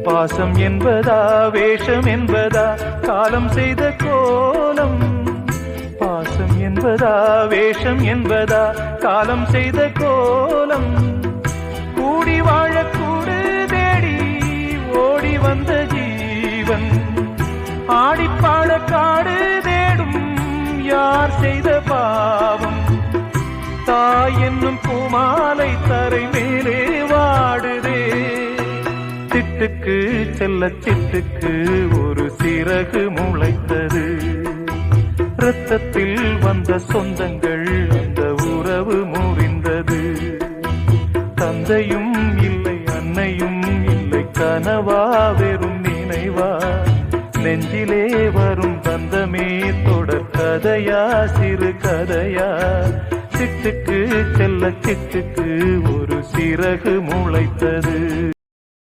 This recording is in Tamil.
பாசம் என்பதா வேஷம் என்பதா காலம் செய்த கோலம்? பாசம் என்பதா வேஷம் என்பதா காலம் செய்த கோலம்? கூடி வாழக்கூடு தேடி ஓடி வந்த ஜீவன், ஆடிப்பாட காடு தேடும் யார் செய்த பாவம்? தாய் என்னும் பூமாலை தரை மேலே வாடுதே. சிட்டுக்கு செல்ல சிட்டுக்கு ஒரு சிறகு முளைத்தது. இரத்தத்தில் வந்த சொந்தங்கள் அந்த உறவு முறிந்தது. தந்தையும் இல்லை அன்னையும் இல்லை, கனவா வெறும் நினைவா? நெஞ்சிலே வரும் பந்தமே தொடர் கதையா சிறு கதையா? சிட்டுக்கு செல்ல சிட்டுக்கு ஒரு சிறகு முளைத்தது.